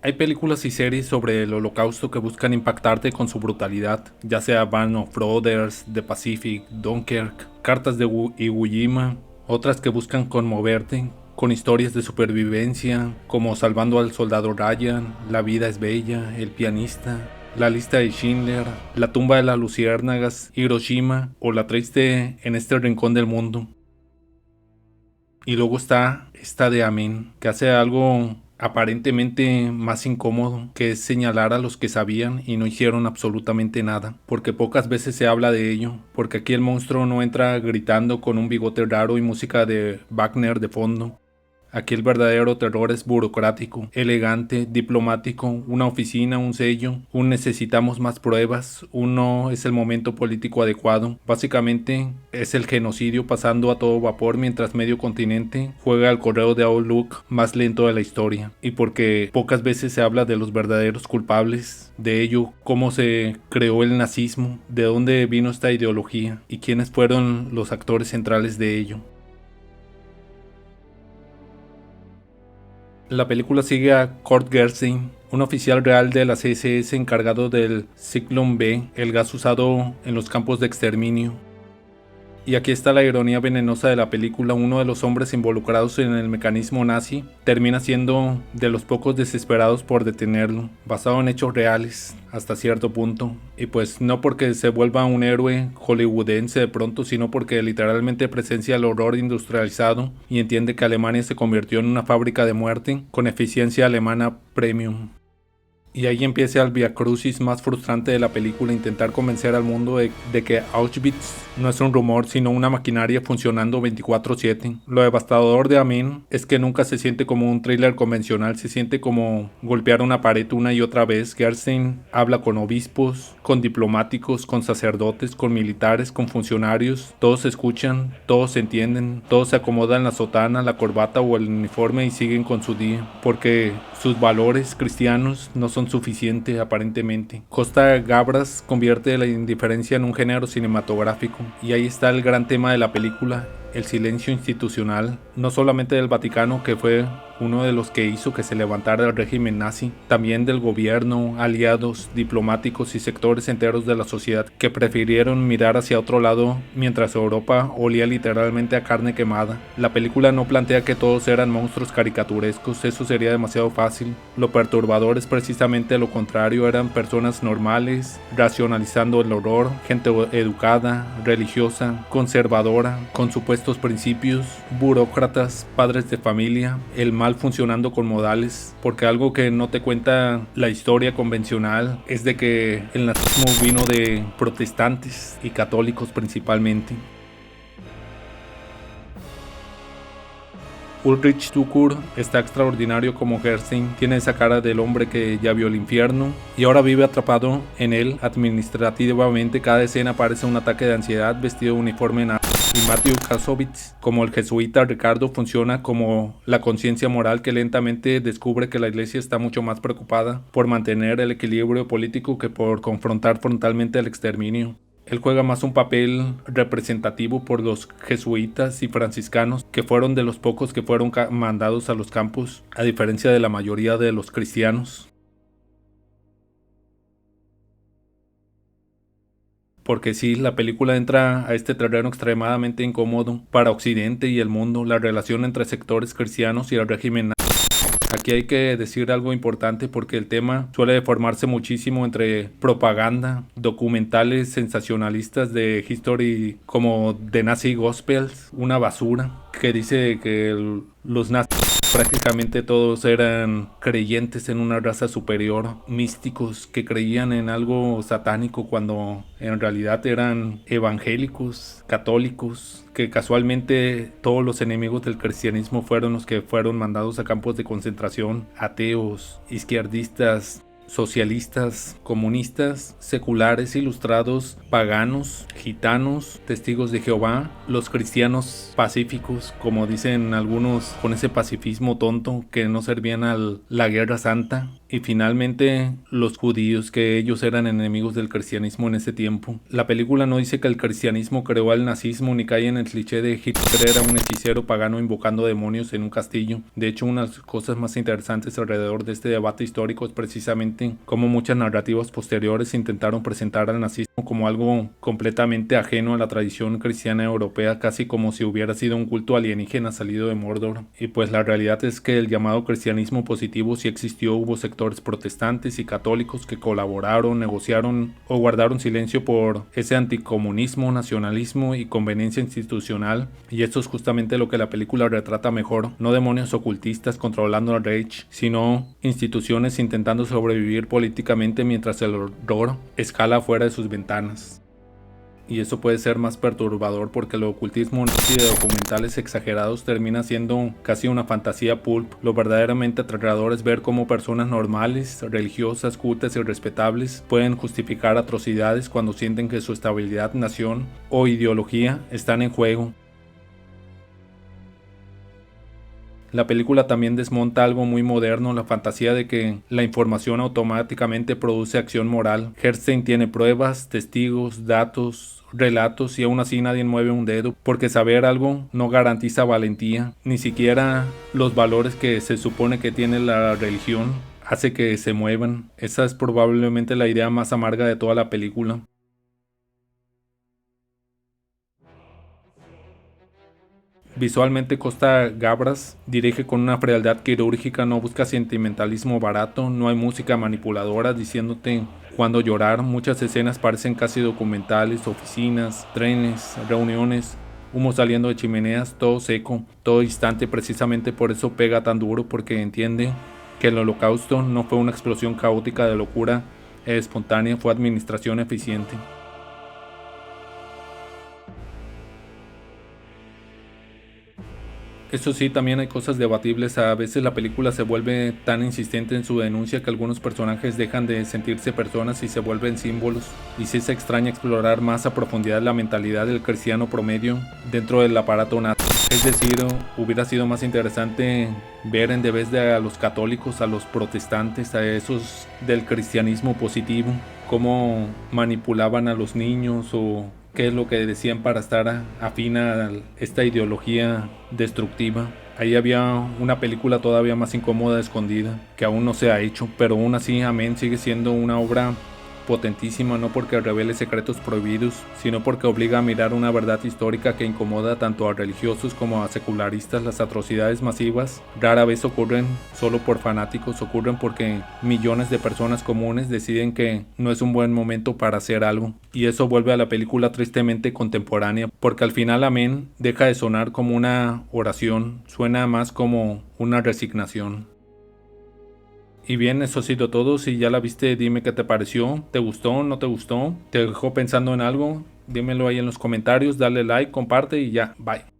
Hay películas y series sobre el Holocausto que buscan impactarte con su brutalidad, ya sea Band of Brothers, The Pacific, Dunkirk, Cartas de Iwo Jima, otras que buscan conmoverte con historias de supervivencia como Salvando al Soldado Ryan, La vida es bella, El pianista, La lista de Schindler, La tumba de las luciérnagas, Hiroshima o La triste en este rincón del mundo. Y luego está esta de Amén, que hace algo aparentemente más incómodo, que es señalar a los que sabían y no hicieron absolutamente nada, porque pocas veces se habla de ello, porque aquí el monstruo no entra gritando con un bigote raro y música de Wagner de fondo. Aquí el verdadero terror es burocrático, elegante, diplomático, una oficina, un sello, un necesitamos más pruebas, un no es el momento político adecuado. Básicamente es el genocidio pasando a todo vapor mientras medio continente juega al correo de Outlook más lento de la historia. Y porque pocas veces se habla de los verdaderos culpables, de ello, cómo se creó el nazismo, de dónde vino esta ideología y quiénes fueron los actores centrales de ello. La película sigue a Kurt Gerstein, un oficial real de la CSS encargado del Zyklon B, el gas usado en los campos de exterminio. Y aquí está la ironía venenosa de la película: uno de los hombres involucrados en el mecanismo nazi termina siendo de los pocos desesperados por detenerlo, basado en hechos reales hasta cierto punto, y pues no porque se vuelva un héroe hollywoodense de pronto, sino porque literalmente presencia el horror industrializado y entiende que Alemania se convirtió en una fábrica de muerte con eficiencia alemana premium. Y ahí empieza el viacrucis más frustrante de la película: intentar convencer al mundo de que Auschwitz no es un rumor, sino una maquinaria funcionando 24/7. Lo devastador de Amén es que nunca se siente como un thriller convencional, se siente como golpear una pared una y otra vez. Gerstein habla con obispos, con diplomáticos, con sacerdotes, con militares, con funcionarios. Todos se escuchan, todos se entienden, todos se acomodan la sotana, la corbata o el uniforme y siguen con su día, porque sus valores cristianos no son suficientes aparentemente. Costa Gavras convierte la indiferencia en un género cinematográfico, y ahí está el gran tema de la película: el silencio institucional, no solamente del Vaticano, que fue uno de los que hizo que se levantara el régimen nazi, también del gobierno, aliados, diplomáticos y sectores enteros de la sociedad que prefirieron mirar hacia otro lado mientras Europa olía literalmente a carne quemada. La película no plantea que todos eran monstruos caricaturescos, eso sería demasiado fácil. Lo perturbador es precisamente lo contrario: eran personas normales, racionalizando el horror, gente educada, religiosa, conservadora, con supuestos principios, burócratas, padres de familia, el mal funcionando con modales, porque algo que no te cuenta la historia convencional es de que el nazismo vino de protestantes y católicos principalmente. Ulrich Tukur está extraordinario como Gerstein, tiene esa cara del hombre que ya vio el infierno y ahora vive atrapado en él administrativamente. Cada escena parece un ataque de ansiedad vestido de uniforme nazi. Y Matthew Kassovitz, como el jesuita Ricardo, funciona como la conciencia moral que lentamente descubre que la iglesia está mucho más preocupada por mantener el equilibrio político que por confrontar frontalmente el exterminio. Él juega más un papel representativo por los jesuitas y franciscanos, que fueron de los pocos que fueron mandados a los campos, a diferencia de la mayoría de los cristianos. Porque sí, la película entra a este terreno extremadamente incómodo para Occidente y el mundo: la relación entre sectores cristianos y el régimen nazi. Aquí hay que decir algo importante, porque el tema suele deformarse muchísimo entre propaganda, documentales sensacionalistas de History como The Nazi Gospels, una basura que dice que los nazis prácticamente todos eran creyentes en una raza superior, místicos que creían en algo satánico cuando en realidad eran evangélicos, católicos, que casualmente todos los enemigos del cristianismo fueron los que fueron mandados a campos de concentración: ateos, izquierdistas, socialistas, comunistas, seculares, ilustrados, paganos, gitanos, testigos de Jehová, los cristianos pacíficos, como dicen algunos con ese pacifismo tonto, que no servían a la guerra santa, Y finalmente, los judíos, que ellos eran enemigos del cristianismo en ese tiempo. La película no dice que el cristianismo creó al nazismo ni cae en el cliché de Hitler era un hechicero pagano invocando demonios en un castillo. De hecho, una de las cosas más interesantes alrededor de este debate histórico es precisamente cómo muchas narrativas posteriores intentaron presentar al nazismo como algo completamente ajeno a la tradición cristiana europea, casi como si hubiera sido un culto alienígena salido de Mordor. Y pues la realidad es que el llamado cristianismo positivo sí existió. Hubo sectores protestantes y católicos que colaboraron, negociaron o guardaron silencio por ese anticomunismo, nacionalismo y conveniencia institucional, y esto es justamente lo que la película retrata mejor: no demonios ocultistas controlando al Reich, sino instituciones intentando sobrevivir políticamente mientras el horror escala fuera de sus ventanas. Y eso puede ser más perturbador porque el ocultismo de documentales exagerados termina siendo casi una fantasía pulp. Lo verdaderamente aterrador es ver cómo personas normales, religiosas, cultas y respetables pueden justificar atrocidades cuando sienten que su estabilidad, nación o ideología están en juego. La película también desmonta algo muy moderno, la fantasía de que la información automáticamente produce acción moral. Herstein tiene pruebas, testigos, datos, relatos y aún así nadie mueve un dedo, porque saber algo no garantiza valentía, ni siquiera los valores que se supone que tiene la religión hace que se muevan. Esa es probablemente la idea más amarga de toda la película. Visualmente Costa Gabras dirige con una frialdad quirúrgica, no busca sentimentalismo barato, no hay música manipuladora diciéndote cuándo llorar. Muchas escenas parecen casi documentales: oficinas, trenes, reuniones, humo saliendo de chimeneas, todo seco, todo distante. Precisamente por eso pega tan duro, porque entiende que el holocausto no fue una explosión caótica de locura espontánea, fue administración eficiente. Eso sí, también hay cosas debatibles. A veces la película se vuelve tan insistente en su denuncia que algunos personajes dejan de sentirse personas y se vuelven símbolos. Y sí se extraña explorar más a profundidad la mentalidad del cristiano promedio dentro del aparato nazi. Es decir, hubiera sido más interesante ver en vez de a los católicos, a los protestantes, a esos del cristianismo positivo, cómo manipulaban a los niños o qué es lo que decían para estar afín a esta ideología destructiva. Ahí había una película todavía más incómoda, escondida, que aún no se ha hecho, pero aún así, amén, sigue siendo una obra potentísima, no porque revele secretos prohibidos, sino porque obliga a mirar una verdad histórica que incomoda tanto a religiosos como a secularistas. Las atrocidades masivas rara vez ocurren solo por fanáticos, ocurren porque millones de personas comunes deciden que no es un buen momento para hacer algo, y eso vuelve a la película tristemente contemporánea, porque al final amén deja de sonar como una oración, suena más como una resignación. Y bien, eso ha sido todo. Si ya la viste, dime qué te pareció. ¿Te gustó? ¿No te gustó? ¿Te dejó pensando en algo? Dímelo ahí en los comentarios, dale like, comparte y ya. Bye.